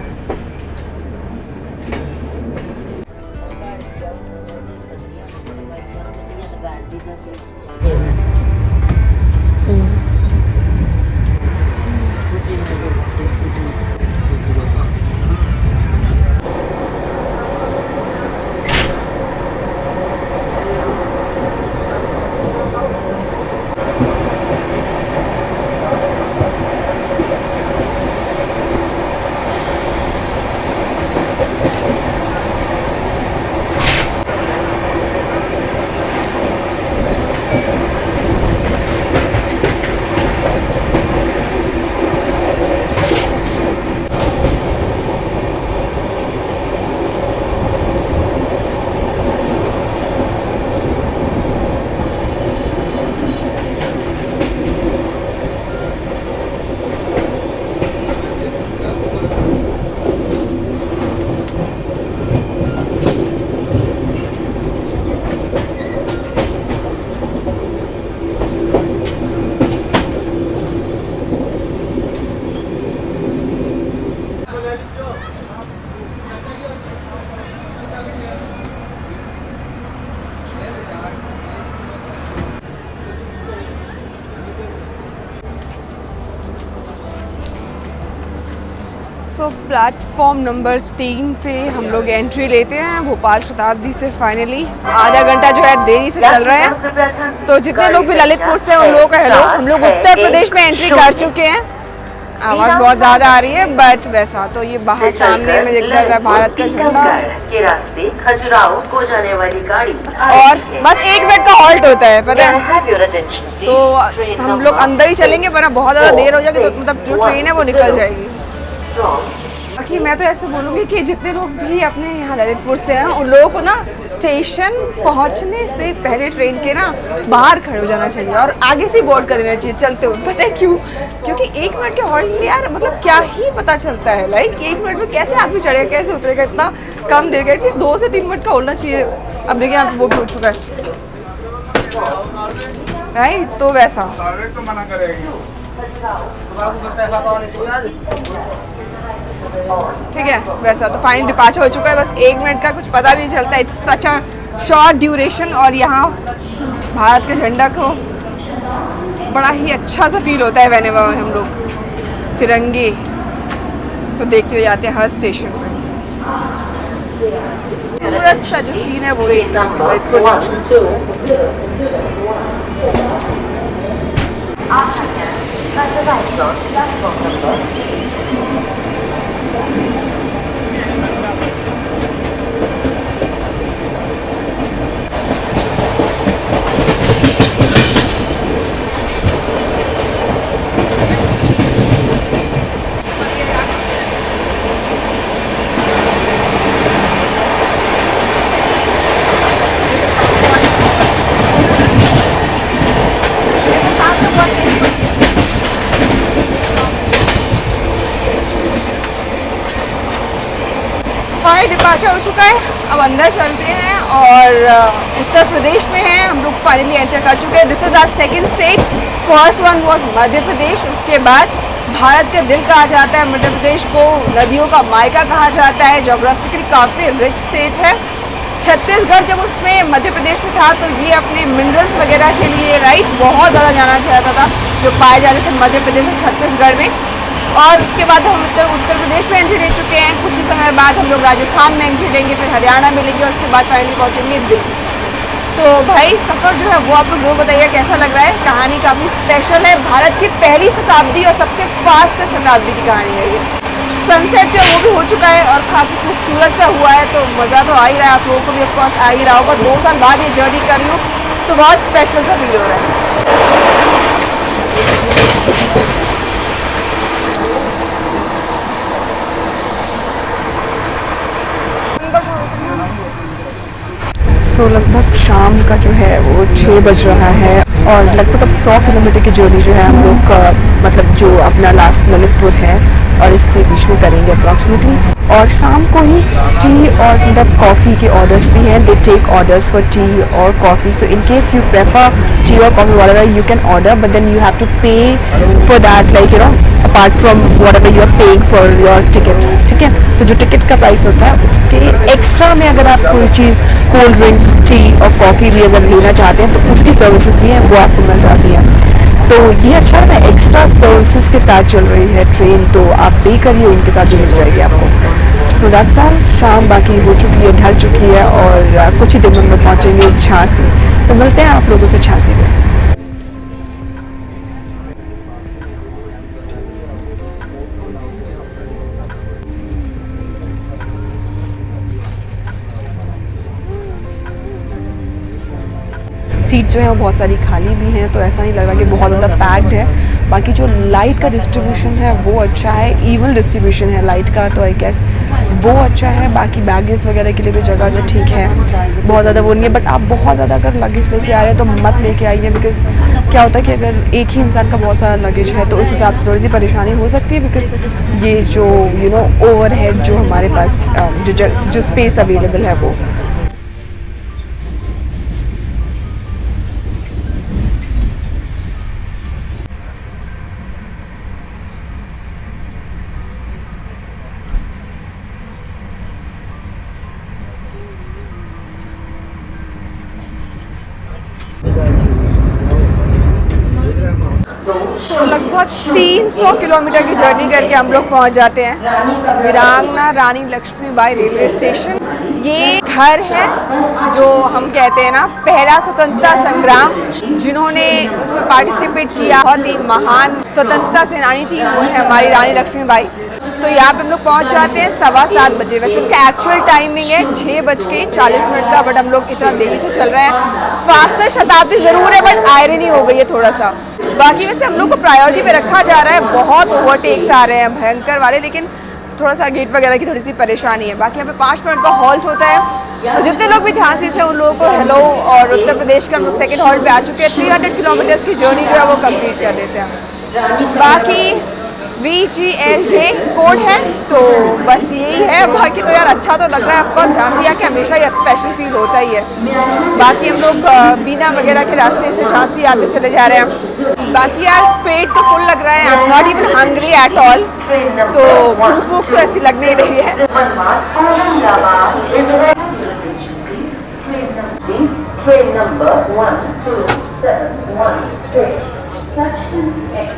सो प्लेटफॉर्म नंबर 3 पे हम लोग एंट्री लेते हैं भोपाल शताब्दी से। फाइनली आधा घंटा जो है देरी से चल रहे हैं। तो जितने लोग भी ललितपुर से उन लोगों का हेलो। हम लोग उत्तर प्रदेश में एंट्री कर चुके हैं। आवाज़ बहुत ज़्यादा आ रही है बट वैसा तो ये बाहर सामने में दिखता है भारत का झंडा के रास्ते खजुराहो को जाने वाली गाड़ी और बस 1 मिनट का हॉल्ट होता है, पता है। तो हम लोग अंदर ही चलेंगे वरना बहुत ज़्यादा देर हो जाएगी, तो मतलब जो ट्रेन है वो निकल जाएगी। बाकी मैं तो ऐसे बोलूँगी कि जितने लोग भी अपने यहाँ ललितपुर से हैं उन लोगों को ना स्टेशन पहुँचने से पहले ट्रेन के ना बाहर खड़े हो जाना चाहिए और आगे से बोर्ड कर देना चाहिए चलते हुए। पता है क्यों? क्योंकि 1 मिनट के हॉल्ट में यार मतलब क्या ही पता चलता है। लाइक 1 मिनट में कैसे आदमी चढ़ेगा, कैसे उतरेगा, इतना कम देर का। एटलीस्ट 2 से 3 मिनट का होना चाहिए। अब देखिए आप वो भी हो चुका है राइट। तो वैसा ठीक है वैसा तो फाइनल डिपार्चर हो चुका है। बस 1 मिनट का कुछ पता नहीं चलता। It's such a short duration, और यहाँ भारत के झंडा को बड़ा ही अच्छा सा फील होता है व्हेनेवर हम लोग तिरंगे को देखते हुए जाते हैं हर स्टेशन पर। खूबसूरत सा जो सीन है वो देखता हूँ मेट्रो जंक्शन से। डिपार्चर हो चुका है, अब अंदर चलते हैं और उत्तर प्रदेश में है हम लोग, फाइनली एंटर कर चुके हैं। This is our second state, first one was Madhya Pradesh, उसके बाद भारत का दिल कहा जाता है मध्य प्रदेश को, नदियों का मायका कहा जाता है, जोग्राफिकली काफ़ी रिच स्टेट है। छत्तीसगढ़ जब उसमें मध्य प्रदेश में था तो ये अपने मिनरल्स वगैरह के लिए राइट बहुत ज़्यादा जाना चाहता था, जो पाए जाते थे मध्य प्रदेश और छत्तीसगढ़ में। और उसके बाद हम उत्तर प्रदेश में एंट्री ले चुके हैं, कुछ ही समय बाद हम लोग राजस्थान में एंट्री लेंगे, फिर हरियाणा में लेंगे और उसके बाद फाइनली पहुँचेंगे दिल्ली। तो भाई सफ़र जो है वो आप लोग जरूर बताइए कैसा लग रहा है। कहानी काफ़ी स्पेशल है, भारत की पहली शताब्दी और सबसे फास्ट शताब्दी की कहानी है ये। सनसेट जो वो भी हो चुका है और काफ़ी खूबसूरत सा हुआ है, तो मज़ा तो आ ही रहा है, आप लोगों को भी ऑफकोर्स आ ही रहा होगा। 2 साल बाद ये जर्नी कर रही हूँ तो बहुत स्पेशल सा फील हो रहा है। तो लगभग शाम का जो है वो 6 बज रहा है और लगभग अब 100 किलोमीटर की जर्नी जो है हम लोग का, मतलब जो अपना लास्ट ललितपुर है और इससे बीच में करेंगे अप्रॉक्सीमेटली। और शाम को ही टी और मतलब कॉफ़ी के ऑर्डर्स भी हैं, they take orders for tea और coffee. So in case you prefer tea और coffee whatever you can order, but then you have to pay for that, like you know apart from whatever you are paying for your ticket, ठीक है। तो जो ticket का price होता है उसके extra में अगर आप कोई चीज़ कोल्ड ड्रिंक, टी और कॉफ़ी भी अगर लेना चाहते हैं तो उसकी सर्विसेज भी हैं, वो आपको मिल जाती है। तो ये अच्छा है, एक्स्ट्रा सर्विसेज के साथ चल रही है ट्रेन, तो आप पे करिए, उनके साथ जो मिल जाएगी आपको। So that's all. शाम बाकी हो चुकी है, ढल चुकी है और कुछ ही दिनों में पहुंचेंगे झांसी। तो मिलते हैं आप लोगों से झांसी में। सीट जो है वो बहुत सारी खाली भी हैं, तो ऐसा नहीं लग रहा कि बहुत ज़्यादा पैक्ड है। बाकी जो लाइट का डिस्ट्रीब्यूशन है वो अच्छा है, इवन डिस्ट्रीब्यूशन है लाइट का, तो आई गेस वो अच्छा है। बाकी बैगेज वगैरह के लिए भी जगह जो ठीक है, बहुत ज़्यादा वो नहीं है। बट आप बहुत ज़्यादा अगर लगेज लेके आ रहे हैं तो मत लेके आइए, बिकॉज क्या होता है कि अगर एक ही इंसान का बहुत सारा लगेज है तो उस हिसाब से थोड़ी सी परेशानी हो सकती है, बिकॉज ये जो यू नो ओवरहेड जो हमारे पास जो स्पेस अवेलेबल है वो। तो लगभग 300 किलोमीटर की जर्नी करके हम लोग पहुंच जाते हैं वीरांगना रानी लक्ष्मीबाई रेलवे स्टेशन। ये घर है जो हम कहते हैं ना पहला स्वतंत्रता संग्राम, जिन्होंने उसमें पार्टिसिपेट किया, बहुत ही महान स्वतंत्रता सेनानी थी, वो है हमारी रानी लक्ष्मीबाई। तो यहाँ पे हम लोग पहुँच जाते हैं 7:15 बजे। वैसे इसका एक्चुअल टाइमिंग है 6:40 का, बट हम लोग इतना देरी से चल रहे हैं। फास्टर शताब्दी ज़रूर है बट आयरनी हो गई है थोड़ा सा। बाकी वैसे हम लोग को प्रायोरिटी पे रखा जा रहा है, बहुत ओवरटेक्स आ रहे हैं भयंकर वाले, लेकिन थोड़ा सा गेट वगैरह की थोड़ी सी परेशानी है। बाकी यहाँ पे 5 मिनट का हॉल्ट होता है, तो जितने लोग भी झांसी से उन लोगों को हेलो। और उत्तर प्रदेश के हम लोग सेकेंड हॉल्ट पे आ चुके हैं। 300 किलोमीटर्स की जर्नी जो है वो कंप्लीट कर देते हैं। बाकी VGSJ कोड है, तो बस यही है। बाकी तो यार अच्छा तो लग रहा है, ऑफकोर्स झांसी आके हमेशा ही स्पेशल फील होता ही है। बाकी हम लोग बीना वगैरह के रास्ते से झांसी आते चले जा रहे हैं। बाकी यार पेट तो फुल लग रहा है, आई am not even hungry at all, तो भूख तो ऐसी लग नहीं रही है। Train number 1271 Tashkent X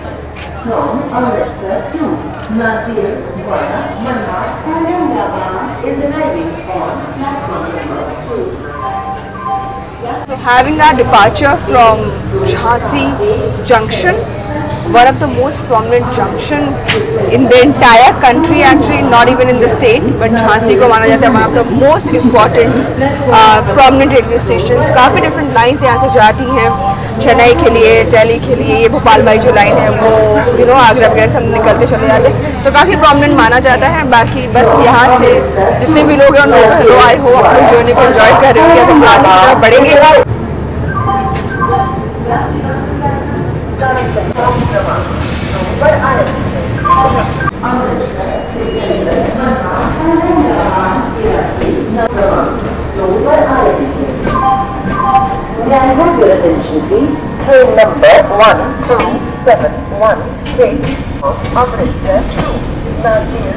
from Amritsar to Nadir via Mannar Aurangabad is arriving on platform number 2. So having our departure from Jhansi Junction, one of the most prominent junction in the entire country, actually not even in the state, but Jhansi को माना जाता है one of the most important prominent railway stations. काफ़ी different lines यहाँ से जाती हैं, चेन्नई के लिए, दिल्ली के लिए, ये भोपाल वाली जो लाइन है वो आगरा वगैरह सब निकलते चले जाते हैं, तो काफ़ी prominent माना जाता है. बाकी बस यहाँ से जितने भी लोग हैं उन लोगों को हेलो, आई होप अपनी जर्नी को एंजॉय कर रहे होंगे. तो आगे की तरफ बढ़ेंगे. Train number 12716 Amritsar to Nadir.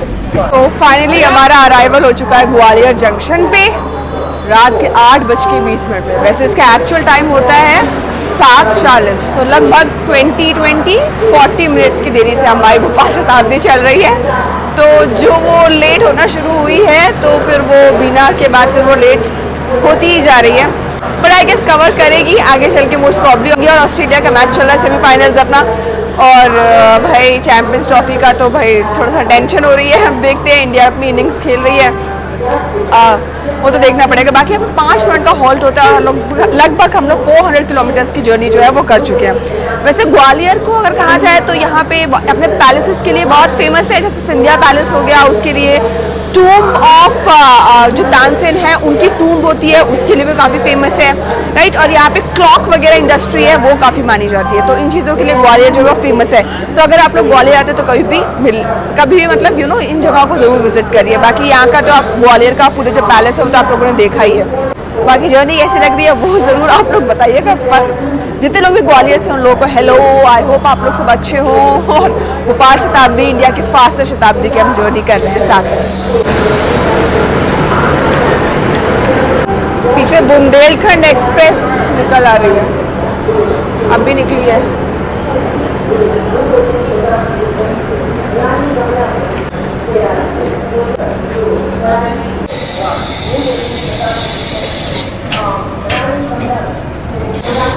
तो फाइनली हमारा अराइवल हो चुका है ग्वालियर जंक्शन पे रात के 8:20 पे. वैसे इसका एक्चुअल टाइम होता है 7:40, तो लगभग 40 मिनट्स की देरी से हमारी भोपाल शताब्दी चल रही है. तो जो वो लेट होना शुरू हुई है तो फिर वो बीना के बाद फिर वो लेट होती ही जा रही है, बट आई गेस कवर करेगी आगे चल के मोस्ट प्रॉब्ली होगी. और ऑस्ट्रेलिया का मैच चल रहा है सेमीफाइनल्स अपना, और भाई चैम्पियंस ट्रॉफी का तो भाई थोड़ा सा टेंशन हो रही है. हम देखते हैं इंडिया अपनी इनिंग्स खेल रही है, वो तो देखना पड़ेगा. बाकी हमें 5 मिनट का हॉल्ट होता है और लगभग हम लोग 400 किलोमीटर्स की जर्नी जो है वो कर चुके हैं. वैसे ग्वालियर को अगर कहा जाए तो यहाँ पे अपने पैलेसेस के लिए बहुत फेमस है. जैसे सिंधिया पैलेस हो गया, उसके लिए टूम ऑफ जो तानसेन है उनकी टूम होती है, उसके लिए भी काफ़ी फेमस है, राइट. और यहाँ पे क्लॉक वगैरह इंडस्ट्री है वो काफ़ी मानी जाती है, तो इन चीज़ों के लिए ग्वालियर जो है फेमस है. तो अगर आप लोग ग्वालियर आते हैं तो कभी भी मतलब इन जगहों को ज़रूर विजिट करिए. बाकी यहाँ का तो आप ग्वालियर का पूरे जो पैलेस है वो तो आप लोगों ने देखा ही है. बाकी जर्नी कैसी लग रही है वो ज़रूर आप लोग बताइएगा. पर जितने लोग भी ग्वालियर से उन लोगों को हेलो, आई होप आप लोग सब अच्छे हों. और भोपाल शताब्दी इंडिया की फास्टेस्ट शताब्दी की हम जर्नी कर रहे हैं साथ में. पीछे बुंदेलखंड एक्सप्रेस निकल आ रही है, अब भी निकली है.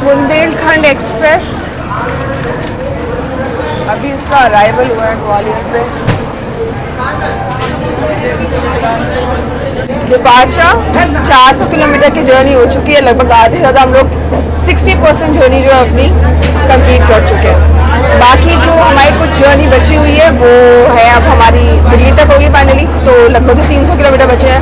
बुंदेलखंड एक्सप्रेस अभी इसका अराइवल हुआ है ग्वालियर पे. डिपार्चर 400 किलोमीटर की जर्नी हो चुकी है, लगभग आधे से ज़्यादा हम लोग 60% जर्नी जो है अपनी कंप्लीट कर चुके हैं. बाकी जो हमारी कुछ जर्नी बची हुई है वो है अब हमारी दिल्ली तक होगी फाइनली, तो लगभग 300 किलोमीटर बचे हैं.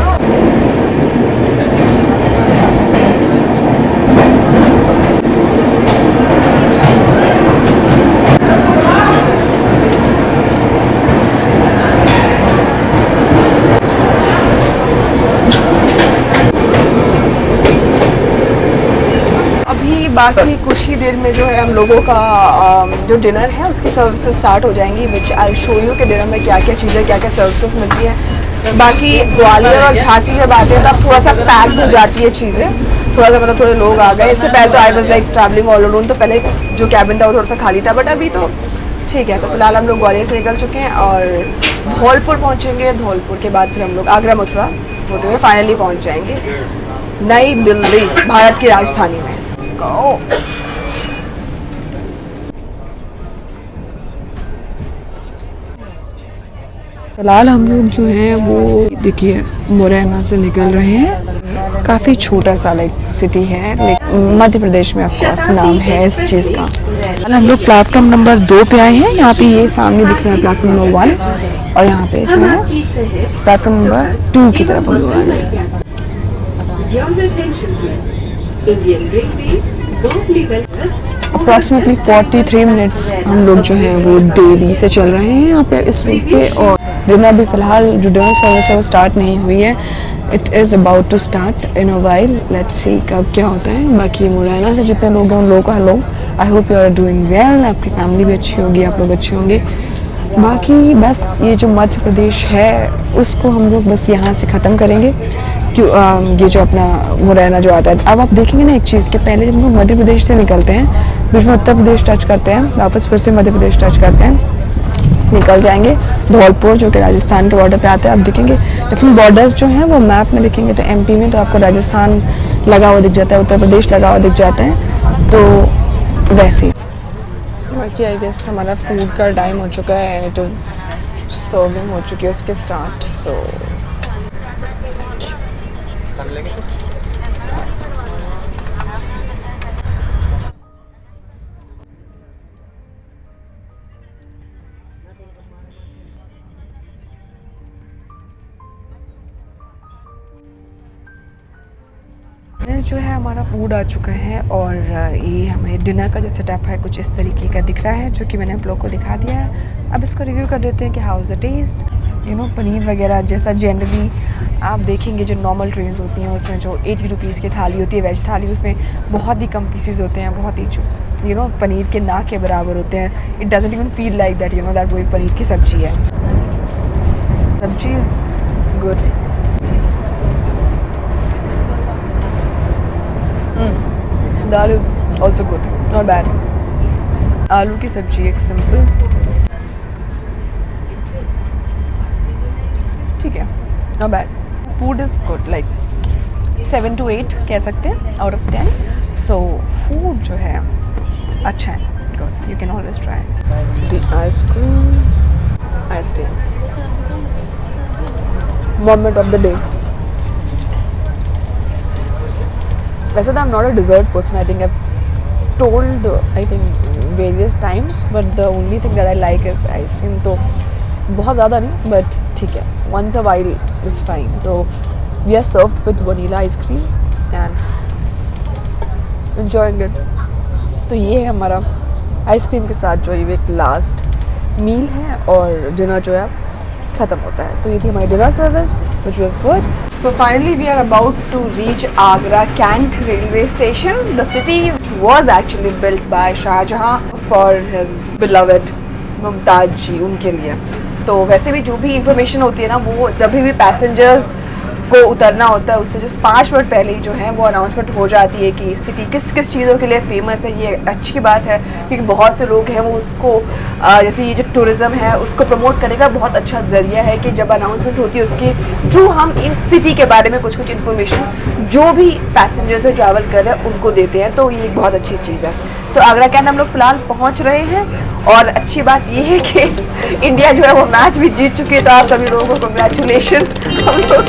बाकी कुछ ही देर में जो है हम लोगों का जो डिनर है उसकी सर्विसेज स्टार्ट हो जाएंगी, विच आई शो यू के डिनर में क्या क्या चीज़ें क्या क्या सर्विसेज मिलती हैं. बाकी ग्वालियर और झांसी जब आते हैं तब थोड़ा सा पैक्ड हो जाती है चीज़ें, थोड़ा सा मतलब थोड़े लोग आ गए. इससे पहले तो I was like travelling all alone, तो पहले जो कैबिन था वो थोड़ा सा खाली था, बट अभी तो ठीक है. तो फिलहाल हम लोग ग्वालियर से निकल चुके हैं और धौलपुर पहुँचेंगे. धौलपुर के बाद फिर हम लोग आगरा मथुरा होते हुए फाइनली पहुँच जाएंगे नई दिल्ली, भारत की राजधानी में. फिलहाल हम लोग जो हैं वो देखिए मुरैना से निकल रहे हैं. काफ़ी छोटा सा लाइक सिटी है, मध्य प्रदेश में ऑफ कोर्स नाम है इस चीज़ का. हम लोग प्लेटफॉर्म नंबर 2 पे आए हैं. यहाँ पे ये सामने दिख रहा है प्लेटफॉर्म नंबर 1 और यहाँ पे जो है प्लेटफॉर्म नंबर 2 की तरफ हम लोग आ गए. अप्रॉक्सीमेटली 43 मिनट्स हम लोग जो हैं वो देरी से चल रहे हैं यहाँ पे इस रूट पे. और डिनर भी फ़िलहाल जो डिनर सर्विस है वो स्टार्ट नहीं हुई है. It is about to start in a while. Let's see कब क्या होता है. बाकी मुरैना से जितने लोग हैं उन लोगों को hello, I hope you are doing well. आपकी फैमिली भी अच्छी होगी, आप लोग अच्छे होंगे. बाकी बस ये जो मध्य प्रदेश है उसको हम लोग बस यहाँ से ख़त्म करेंगे। क्यों ये जो अपना मुरैना जो आता है, अब आप देखेंगे ना एक चीज़ के पहले जब हम लोग मध्य प्रदेश से निकलते हैं, बीच में उत्तर प्रदेश टच करते हैं, वापस फिर से मध्य प्रदेश टच करते हैं, निकल जाएंगे धौलपुर जो कि राजस्थान के बॉर्डर पे आता है। आप देखेंगे डिफरेंट बॉर्डर्स जो हैं वो मैप में देखेंगे तो एमपी में तो आपको राजस्थान लगा हुआ दिख जाता है, उत्तर प्रदेश लगा हुआ दिख जाता है, तो वैसे बाकी आई गेस हमारा फूड का टाइम हो चुका है एंड इट इज़ सर्विंग हो चुकी है उसके स्टार्ट। सो जो है हमारा फूड आ चुका है और ये हमें डिनर का जो सेटअप है कुछ इस तरीके का दिख रहा है जो कि मैंने आप लोग को दिखा दिया है। अब इसको रिव्यू कर देते हैं कि how is the taste. You know paneer वगैरह जैसा जनरली आप देखेंगे जो नॉर्मल ट्रेन्स होती हैं उसमें जो 80 रुपीज़ की थाली होती है वेज थाली, उसमें बहुत ही कम पीसेज होते हैं, बहुत ही यू नो पनीर के ना के बराबर होते हैं। It doesn't even feel like that you know that वो पनीर की सब्जी है। सब्जी is good. Dal is also good, not bad. आलू की सब्जी एक सिंपल, ठीक है, not bad. Food is good, like 7 to 8 कह सकते हैं आउट ऑफ 10। सो फूड जो है अच्छा है, good, you can always try. The ice cream moment of the day. वैसे तो I am not a dessert person, I think I told I think various times, but the only thing that I like is ice cream. तो बहुत ज़्यादा नहीं but ठीक है, once a while it's fine. तो we are served with vanilla ice cream and enjoying it. तो ये है हमारा आइसक्रीम के साथ जो ये एक लास्ट मील है और डिनर जो है ख़त्म होता है। तो ये थी हमारी dinner service which was good. So finally we are about to reach Agra Cant railway station. The city was actually built by Shah Jahan for his beloved Mumtaz ji, उनके लिए। तो वैसे भी जो भी इंफॉर्मेशन होती है ना वो जब भी पैसेंजर्स को उतरना होता है उससे जस्ट 5 मिनट पहले ही जो है वो अनाउंसमेंट हो जाती है कि सिटी किस किस चीज़ों के लिए फेमस है। ये अच्छी बात है क्योंकि बहुत से लोग हैं वो उसको जैसे ये जो टूरिज़्म है उसको प्रमोट करने का बहुत अच्छा ज़रिया है कि जब अनाउंसमेंट होती है उसके थ्रू हम इस सिटी के बारे में कुछ इन्फॉर्मेशन जो भी पैसेंजर से ट्रैवल कर रहे हैं उनको देते हैं। तो ये एक बहुत अच्छी चीज़ है। तो आगरा कैंट हम लोग फ़िलहाल पहुँच रहे हैं और अच्छी बात ये है कि इंडिया जो है वो मैच भी जीत चुकी है। तो आप सभी लोगों को कंग्रेचुलेशंस, हम लोग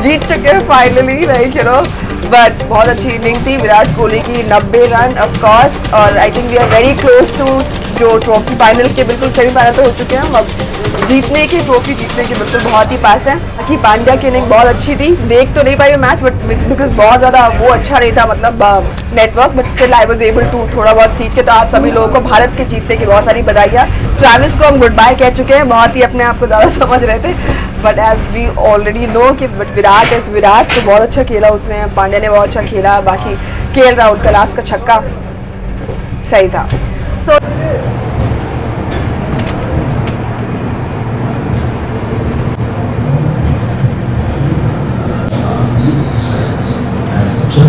जीत चुके हैं finally, like you no. But बहुत अच्छी इनिंग थी विराट कोहली की, 90 रन ऑफ कोर्स। और I think we are very close to जो ट्रॉफी फाइनल के बिल्कुल सेमीफाइनल तो हो चुके हैं हम, अब जीतने की ट्रॉफी जीतने के बिल्कुल बहुत ही पास है। बाकी पांड्या की इनिंग बहुत अच्छी थी, देख तो नहीं पाई मैच बट बिकॉज बहुत ज़्यादा वो अच्छा नहीं था मतलब network, but still I was able to थोड़ा बहुत सीख के। तो आप सभी लोगों को भारत के जीतने की बहुत सारी बधाइयाँ। ट्रैविस को हम गुड बाय कह चुके हैं, बहुत ही अपने आप को ज़्यादा समझ रहे थे, but as we already know कि विराट इज़ विराट। तो बहुत अच्छा खेला उसने, पांड्या ने बहुत अच्छा खेला। बाकी केएल राहुल का लास्ट का छक्का सही था। सो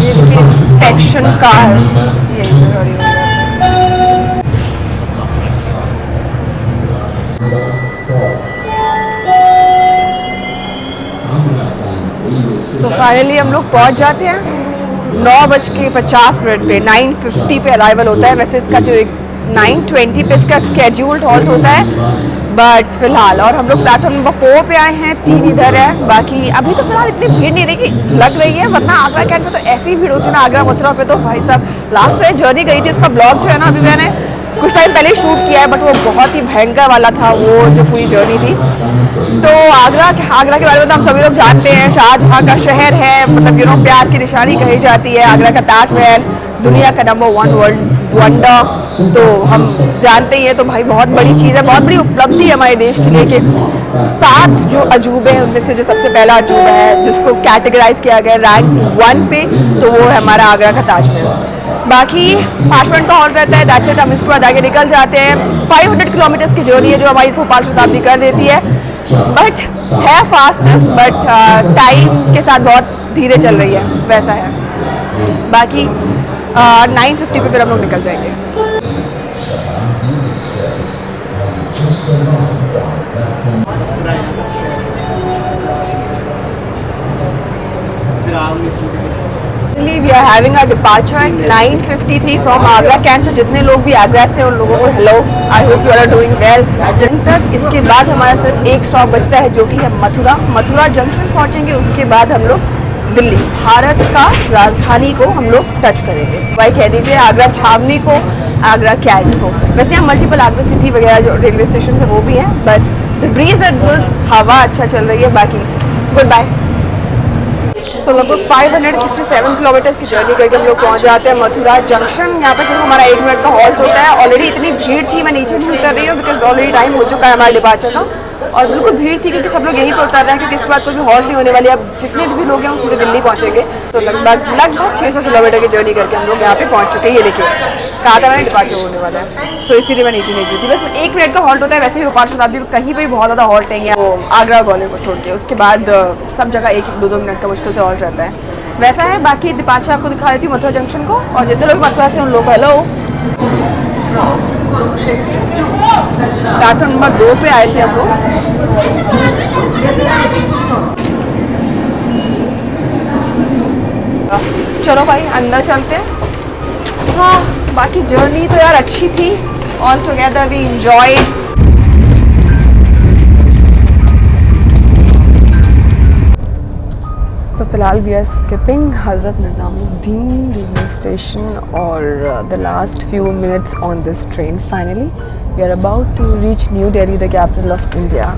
इंस्पेक्शन कार सो फाइनली हम लोग पहुंच जाते हैं 9:50 पे, 9:50 पे अराइवल होता है। वैसे इसका जो 9:20 पे इसका स्केड्यूल्ड हॉल्ट होता है बट फिलहाल, और हम लोग प्लेटफॉर्म नंबर 4 पे आए हैं, 3 इधर है। बाकी अभी तो फिलहाल इतनी भीड़ नहीं रही लग रही है, वरना आगरा कैंट में तो ऐसी भीड़ होती है ना आगरा मथुरा पे। तो भाई साहब लास्ट में जर्नी गई थी, उसका ब्लॉग जो है ना अभी मैंने कुछ टाइम पहले शूट किया है बट वो बहुत ही भयंकर वाला था वो जो पूरी जर्नी थी। तो आगरा के बारे में तो हम सभी लोग जानते हैं, शाहजहाँ का शहर है, मतलब यू नो प्यार की निशानी कही जाती है। आगरा का ताजमहल दुनिया का नंबर 1 वर्ल्ड वंडर तो हम जानते ही हैं। तो भाई बहुत बड़ी चीज़ है, बहुत बड़ी उपलब्धि है हमारे देश के लिए कि 7 जो अजूबे हैं उनमें से जो सबसे पहला अजूबा है जिसको कैटेगराइज किया गया रैंक 1 पे, तो वो है हमारा आगरा का ताजमहल। बाकी 5 मिनट का हॉल्ट रहता है, दैट्स इट। हम इसके बाद आगे निकल जाते हैं। 500 किलोमीटर्स की जर्नी है जो हमारी भोपाल शताब्दी कर देती है, बट है फास्टेस्ट, बट टाइम के साथ बहुत धीरे चल रही है, वैसा है। बाकी 9:50 पे फिर हम लोग निकल जाएंगे। We are having our departure at 9:53 from Agra cantt. तो जितने लोग भी आगरा से उन लोगों को hello, I hope you are doing well. तक इसके बाद हमारा सिर्फ एक स्टॉप बचता है जो कि है मथुरा। मथुरा जंक्शन पहुंचेंगे, उसके बाद हम लोग दिल्ली, भारत का राजधानी को हम लोग टच करेंगे। वही कह दीजिए आगरा छावनी को, आगरा कैंट को। वैसे यहाँ मल्टीपल आगरा सिटी वगैरह जो रेलवे स्टेशन है वो भी हैं, but the breeze are good, हवा अच्छा चल रही है। बाकी गुड बाय। सो लगभग 567 किलोमीटर्स की जर्नी करके हम लोग पहुंच जाते हैं मथुरा जंक्शन। यहाँ पर सिर्फ हमारा 1 मिनट का हॉल्ट होता है। ऑलरेडी इतनी भीड़ थी, मैं नीचे नहीं उतर रही हूँ बिकॉज ऑलरेडी टाइम हो चुका है हमारे डिपार्चर का, और बिल्कुल भीड़ थी क्योंकि सब लोग यहीं पर उतर रहे हैं क्योंकि इसके बाद कोई भी हॉल्ट नहीं होने वाली। अब जितने भी लोग हैं वो सीधे दिल्ली पहुँचेंगे। तो लगभग 600 किलोमीटर की जर्नी करके हम लोग यहाँ पे पहुँच चुके हैं। ये देखिए कहा था मैंने डिपार्चर होने वाला है, सो इसीलिए मैं नीचे नहीं जुटी। बस 1 मिनट का हॉल्ट होता है। वैसे ही भोपाल शताब्दी में कहीं भी बहुत ज़्यादा हॉल्ट नहीं है, वो आगरा वाले को छोड़ के। उसके बाद सब जगह 1-2 मिनट का मुश्किल से हॉल्ट रहता है, वैसा है। बाकी डिपार्चर आपको दिखा देती हूँ मथुरा जंक्शन को, और जितने लोग मथुरा से उन लोग को हेलो। प्लेटफॉर्म नंबर 2 पे आए थे हम लोग। चलो भाई अंदर चलते हैं। हाँ बाकी जर्नी तो यार अच्छी थी, all together we enjoyed. So फिलहाल we are skipping Hazrat Nizamuddin railway station और the last few minutes on this train. Finally we are about to reach New Delhi, the capital of India.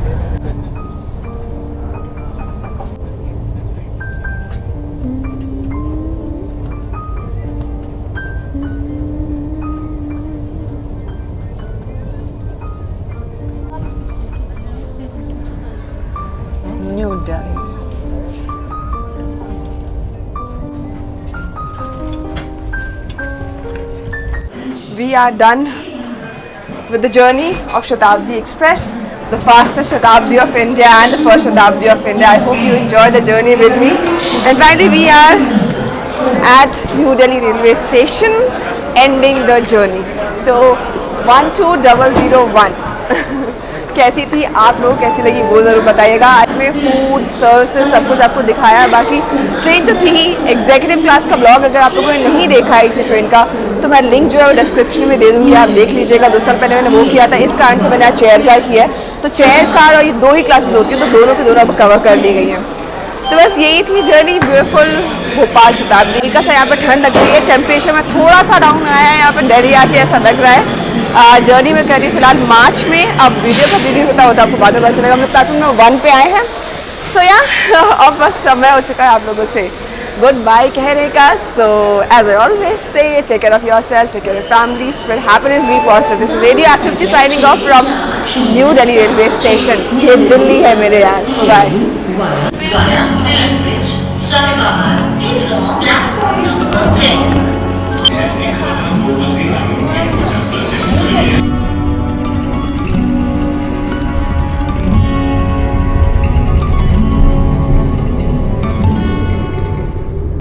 New Delhi. We are done with the journey of Shatabdi Express, the fastest Shatabdi of India and the first Shatabdi of India. I hope you enjoy the journey with me. And finally we are at New Delhi railway station, ending the journey. So 12001 कैसी थी, आप लोग कैसी लगी वो ज़रूर बताइएगा। आज में फूड सर्विसेज सब कुछ आपको दिखाया। बाकी ट्रेन तो थी ही। एग्जीक्यूटिव क्लास का ब्लॉग अगर आप लोगों ने नहीं देखा है इसी ट्रेन का तो मैं लिंक जो है वो डिस्क्रिप्शन में दे दूँगी, आप देख लीजिएगा। 2 साल पहले मैंने वो किया था, इस कारण से मैंने आज चेयर कार किया है। तो चेयर कार और ये 2 ही क्लासेज होती है, तो दोनों की दोनों अब कवर कर ली गई हैं। तो बस यही थी जर्नी, ब्यूटीफुल भोपाल शताब्दी। हल्का सा यहाँ पर ठंड लग रही है, टेम्परेचर में थोड़ा सा डाउन आया है यहाँ पर दिल्ली आके, ऐसा लग रहा है। जर्नी में कर रही फिलहाल मार्च में। अब वीडियो का रिलीज होता होता आपको बाद में पता चलेगा। हम लोग प्लेटफॉर्म में 1 पे आए हैं। सो अब बस समय हो चुका है आप लोगों से गुड बाय कहने का। So as I always say, take care of yourself, take care of family, spread happiness, be positive. This is radio activity signing off from New Delhi railway station. ये दिल्ली है मेरे यार। Bye. Via Milan Bridge, Sarigama is on platform number 10.